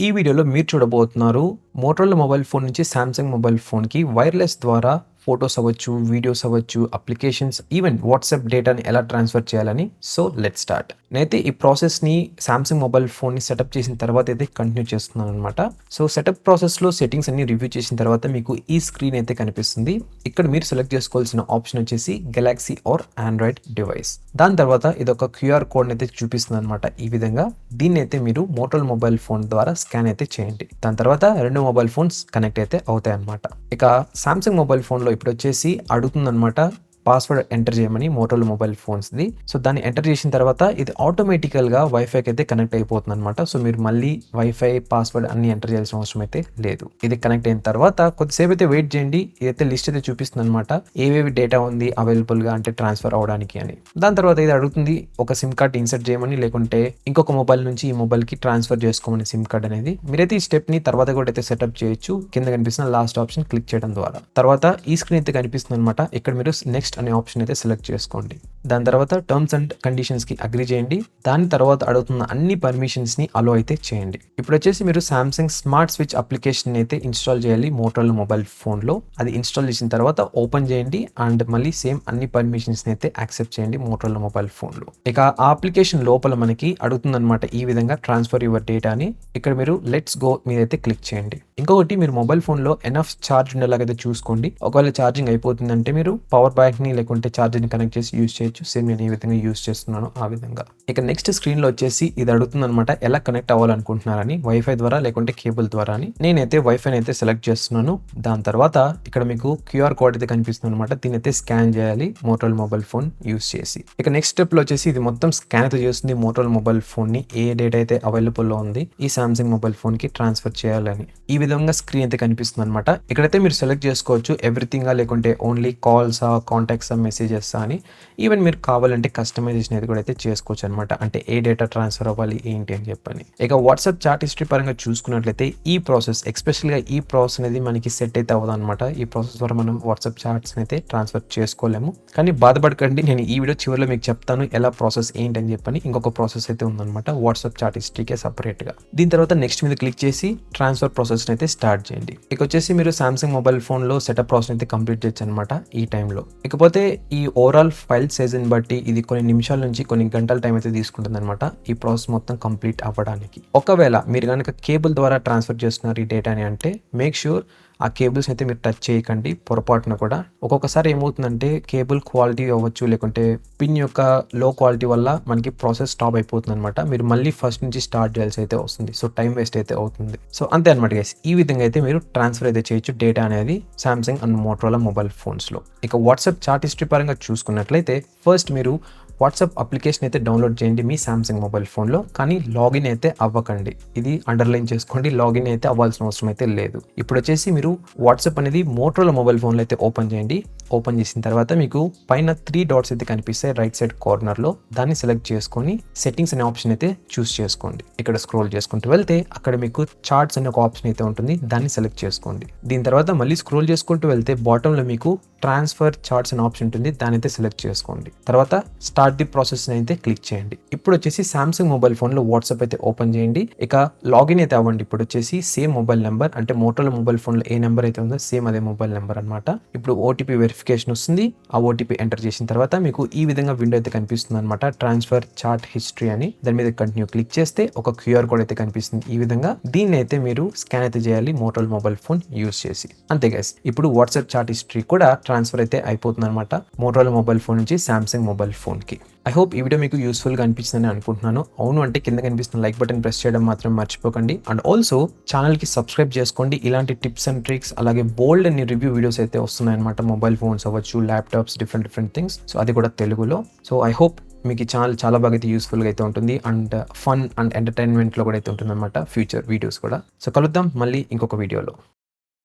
ఈ వీడియోలో మీరు చూడబోతున్నారు మోటరోలా మొబైల్ ఫోన్ నుంచి సామ్సంగ్ మొబైల్ ఫోన్‌కి వైర్‌లెస్ ద్వారా ఫోటోస్ అవ్వచ్చు, వీడియోస్ అవ్వచ్చు, అప్లికేషన్స్ ఈవెన్ వాట్సాప్ డేటాని ఎలా ట్రాన్స్‌ఫర్ చేయాలని. So let's start. నేనైతే ఈ ప్రాసెస్‌ని సామ్సంగ్ మొబైల్ ఫోన్‌ని సెటప్ చేసిన తర్వాత అయితే కంటిన్యూ చేస్తున్నాననమాట. సో సెటప్ ప్రాసెస్‌లో సెట్టింగ్స్ అన్ని రివ్యూ చేసిన తర్వాత మీకు ఈ స్క్రీన్ అయితే కనిపిస్తుంది. ఇక్కడ మీరు సెలెక్ట్ చేసుకోవాల్సిన ఆప్షన్ వచ్చేసి గెలాక్సీ ఆర్ ఆండ్రాయిడ్ డివైస్. దాని తర్వాత ఇదొక క్యూఆర్ కోడ్‌ని అయితే చూపిస్తుందనమాట ఈ విధంగా. దీన్నైతే మీరు మోటరోలా మొబైల్ ఫోన్ ద్వారా స్కాన్ అయితే చేయండి. దాని తర్వాత 2 మొబైల్ ఫోన్స్ కనెక్ట్ అయితే అవుతాయన్నమాట. ఇక సామ్సంగ్ మొబైల్ ఫోన్‌లో ఇప్పుడొచ్చేసి అడుగుతుందనమాట పాస్వర్డ్ ఎంటర్ చేయమని మోటరోలా మొబైల్ ఫోన్స్‌ది. సో దాన్ని ఎంటర్ చేసిన తర్వాత ఇది ఆటోమేటికల్‌గా వైఫైకి అయితే కనెక్ట్ అయిపోతుందనమాట. సో మీరు మళ్ళీ వైఫై పాస్వర్డ్ అన్ని ఎంటర్ చేయాల్సిన అవసరం అయితే లేదు. ఇది కనెక్ట్ అయిన తర్వాత కొద్దిసేపు అయితే వెయిట్ చేయండి. ఇదైతే లిస్ట్ అయితే చూపిస్తుందనమాట. ఏవేవి డేటా ఉంది అవైలబుల్‌గా అంటే ట్రాన్స్‌ఫర్ అవ్వడానికి అని. దాని తర్వాత ఇది అడుగుతుంది ఒక సిమ్ కార్డ్ ఇన్సర్ట్ చేయమని, లేకుంటే ఇంకొక మొబైల్ నుంచి ఈ మొబైల్‌కి ట్రాన్స్‌ఫర్ చేసుకోమని సిమ్ కార్డ్ అనేది. మీరైతే ఈ స్టెప్‌ని తర్వాత కూడా అయితే సెటప్ చేయొచ్చు. కింద కనిపిస్తున్న లాస్ట్ ఆప్షన్ క్లిక్ చేయడం ద్వారా. తర్వాత ఈ స్క్రీన్ అయితే కనిపిస్తుందనమాట. ఇక్కడ మీరు నెక్స్ట్ అనే ఆప్షన్ అయితే సెలెక్ట్ చేసుకోండి. దాని తర్వాత టర్మ్స్ అండ్ కండిషన్స్ కి అగ్రీ చేయండి. దాని తర్వాత అడుగుతున్న అన్ని పర్మిషన్స్ ని అలో అయితే చేయండి. ఇప్పుడు వచ్చేసి మీరు సామ్సంగ్ స్మార్ట్ స్విచ్ అప్లికేషన్ అయితే ఇన్స్టాల్ చేయాలి మోటరోలా మొబైల్ ఫోన్ లో. అది ఇన్స్టాల్ చేసిన తర్వాత ఓపెన్ చేయండి అండ్ మళ్ళీ సేమ్ అన్ని పర్మిషన్స్ ని అయితే యాక్సెప్ట్ చేయండి మోటరోలా మొబైల్ ఫోన్ లో. ఇక ఆ అప్లికేషన్ లోపల మనకి అడుగుతుందన్నమాట ఈ విధంగా ట్రాన్స్ఫర్ యువర్ డేటా అని. ఇక్కడ మీరు లెట్స్ గో మీరైతే క్లిక్ చేయండి. ఇంకొకటి మీరు మొబైల్ ఫోన్ లో ఎనఫ్ ఛార్జ్ ఉండేలాగైతే చూసుకోండి. ఒకవేళ ఛార్జింగ్ అయిపోతుందంటే మీరు పవర్ బ్యాంక్ ని లేకుంటే ఛార్జర్ని కనెక్ట్ చేసి యూస్ చేయొచ్చు. సేమ్ నేను ఏ విధంగా యూస్ చేస్తున్నానో ఆ విధంగా. ఇక నెక్స్ట్ స్క్రీన్ లో వచ్చేసి ఇది అడుగుతుంది అనమాట ఎలా కనెక్ట్ అవ్వాలనుకుంటున్నారని, వైఫై ద్వారా లేకుంటే కేబుల్ ద్వారా అని. నేనైతే వైఫైని అయితే సెలెక్ట్ చేస్తున్నాను. దాని తర్వాత ఇక్కడ మీకు క్యూఆర్ కోడ్ అయితే కనిపిస్తుంది అనమాట. దీని అయితే స్కాన్ చేయాలి మోటరోలా మొబైల్ ఫోన్ యూస్ చేసి. ఇక నెక్స్ట్ స్టెప్ లో వచ్చేసి ఇది మొత్తం స్కాన్ అయితే చేస్తుంది మోటరోలా మొబైల్ ఫోన్ ని ఏ డేటా అయితే అవైలబుల్ లో ఉంది ఈ సామ్సంగ్ మొబైల్ ఫోన్ కి ట్రాన్స్ఫర్ చేయాలని. ఈ విధంగా స్క్రీన్ అయితే కనిపిస్తుంది అనమాట. ఇక్కడైతే మీరు సెలెక్ట్ చేసుకోవచ్చు ఎవ్రీథింగ్ లేకుంటే ఓన్లీ కాల్సా, కాంటాక్ట్స్, మెసేజెస్ అని. ఈవెన్ మీరు కావాలంటే కస్టమైజేషన్ అయితే కూడా అయితే చేసుకోవచ్చు అనమాట. అంటే ఏ డేటా ట్రాన్స్ఫర్ అవ్వాలి ఏంటి అని చెప్పని. ఇక వాట్సాప్ చాట్ హిస్టరీ పరంగా చూసుకున్నట్లయితే ఈ ప్రాసెస్ ఎస్పెషల్గా ఈ ప్రాసెస్ అనేది మనకి సెట్ అయితే అవ్వదు అనమాట. ఈ ప్రాసెస్ ద్వారా మనం వాట్సాప్ చాట్స్ అయితే ట్రాన్స్ఫర్ చేసుకోలేము. కానీ బాధపడకండి, నేను ఈ వీడియో చివరిలో మీకు చెప్తాను ఎలా ప్రాసెస్ ఏంటి అని చెప్పని. ఇంకొక ప్రాసెస్ అయితే ఉందన్నమాట వాట్సాప్ చాట్ హిస్టరీకే సపరేట్ గా. దీని తర్వాత నెక్స్ట్ మీద క్లిక్ చేసి ట్రాన్స్ఫర్ ప్రాసెస్ అయితే స్టార్ట్ చేయండి. ఇక వచ్చేసి మీరు సామ్సంగ్ మొబైల్ ఫోన్ లో సెటప్ ప్రాసెస్ అయితే కంప్లీట్ చేయొచ్చు అనమాట ఈ టైంలో. ఇకపోతే ఈ ఓవరాల్ ఫైల్ సైజ్ని బట్టి ఇది కొన్ని నిమిషాల నుంచి కొన్ని గంటల టైం అయితే తీసుకుంటుంది అనమాట ఈ ప్రాసెస్ మొత్తం కంప్లీట్ అవ్వడానికి. ఒకవేళ మీరు కనుక కేబుల్ ద్వారా ట్రాన్స్ఫర్ చేస్తున్నారు ఈ డేటాని అంటే మేక్ ష్యూర్ ఆ కేబుల్స్ అయితే మీరు టచ్ చేయకండి పొరపాటున కూడా. ఒక్కొక్కసారి ఏమవుతుందంటే కేబుల్ క్వాలిటీ అవ్వచ్చు, లేకుంటే పిన్ యొక్క లో క్వాలిటీ వల్ల మనకి ప్రాసెస్ స్టాప్ అయిపోతుంది అనమాట. మీరు మళ్ళీ ఫస్ట్ నుంచి స్టార్ట్ చేయాల్సి అయితే వస్తుంది. సో టైం వేస్ట్ అయితే అవుతుంది. సో అంతే అనమాట గైస్. ఈ విధంగా అయితే మీరు ట్రాన్స్ఫర్ అయితే చేయొచ్చు డేటా అనేది Samsung and Motorola mobile phones లో. ఇక వాట్సాప్ చాట్ హిస్టరీ పరంగా చూసుకున్నట్లయితే ఫస్ట్ మీరు వాట్సాప్ అప్లికేషన్ అయితే డౌన్లోడ్ చేయండి మీ సామ్సంగ్ మొబైల్ ఫోన్లో. కానీ లాగిన్ అయితే అవ్వకండి. ఇది అండర్లైన్ చేసుకోండి. లాగిన్ అయితే అవ్వాల్సిన అవసరం అయితే లేదు. ఇప్పుడు వచ్చేసి మీరు వాట్సాప్ అనేది మోటరోలా మొబైల్ ఫోన్లో అయితే ఓపెన్ చేయండి. ఓపెన్ చేసిన తర్వాత మీకు పైన 3 డాట్స్ అయితే కనిపిస్తాయి రైట్ సైడ్ కార్నర్లో. దాన్ని సెలెక్ట్ చేసుకొని సెట్టింగ్స్ అనే ఆప్షన్ అయితే చూస్ చేసుకోండి. ఇక్కడ స్క్రోల్ చేసుకుంటూ వెళ్తే అక్కడ మీకు చార్ట్స్ అనే ఒక ఆప్షన్ అయితే ఉంటుంది. దాన్ని సెలెక్ట్ చేసుకోండి. దీని తర్వాత మళ్ళీ స్క్రోల్ చేసుకుంటూ వెళ్తే బాటంలో మీకు ట్రాన్స్ఫర్ చార్ట్స్ అనే ఆప్షన్ ఉంటుంది. దాన్ని అయితే సెలెక్ట్ చేసుకోండి. తర్వాత స్టార్ట్ ది ప్రాసెస్ అయితే క్లిక్ చేయండి. ఇప్పుడు వచ్చేసి సామ్సంగ్ మొబైల్ ఫోన్ లో వాట్సాప్ అయితే ఓపెన్ చేయండి. ఇక లాగిన్ అయితే అవ్వండి. ఇప్పుడు వచ్చేసి సేమ్ మొబైల్ నెంబర్ అంటే మోటరోలా మొబైల్ ఫోన్ లో ఏ నెంబర్ అయితే ఉందో సేమ్ అదే మొబైల్ నెంబర్ అనమాట. ఇప్పుడు ఓటీపీ వెరిఫికేషన్ వస్తుంది. ఆ ఓటీపీ ఎంటర్ చేసిన తర్వాత మీకు ఈ విధంగా విండో అయితే కనిపిస్తుంది అనమాట ట్రాన్స్ఫర్ చాట్ హిస్టరీ అని. దాని మీద కంటిన్యూ క్లిక్ చేస్తే ఒక క్యూఆర్ కోడ్ అయితే కనిపిస్తుంది ఈ విధంగా. దీన్ని అయితే మీరు స్కాన్ అయితే చేయాలి మోటరోలా మొబైల్ ఫోన్ యూస్ చేసి. అంతే గైస్, ఇప్పుడు వాట్సాప్ చాట్ హిస్టరీ కూడా ట్రాన్స్ఫర్ అయితే అయిపోతుంది అనమాట మోటరోలా మొబైల్ ఫోన్ నుంచి సామ్సంగ్ మొబైల్ ఫోన్ కి. ఐ హోప్ ఈ వీడియో మీకు యూస్ఫుల్గా అనిపించిందని అనుకుంటున్నాను. అవును అంటే కింద కనిపిస్తున్న లైక్ బటన్ ప్రెస్ చేయడం మాత్రం మర్చిపోకండి. అండ్ ఆల్సో ఛానల్కి సబ్స్క్రైబ్ చేసుకోండి. ఇలాంటి టిప్స్ అండ్ ట్రిక్స్ అలాగే బోల్డ్ అన్ని రివ్యూ వీడియోస్ అయితే వస్తున్నాయి అనమాట. మొబైల్ ఫోన్స్ అవ్వచ్చు, ల్యాప్టాప్స్, డిఫరెంట్ థింగ్స్. సో అది కూడా తెలుగులో. సో ఐ హోప్ మీకు ఈ ఛానల్ చాలా బాగా అయితే యూస్ఫుల్గా అయితే ఉంటుంది. అండ్ ఫన్ అండ్ ఎంటర్టైన్మెంట్లో కూడా అయితే ఉంటుంది అనమాట ఫ్యూచర్ వీడియోస్ కూడా. సో కలుద్దాం మళ్ళీ ఇంకొక వీడియోలో.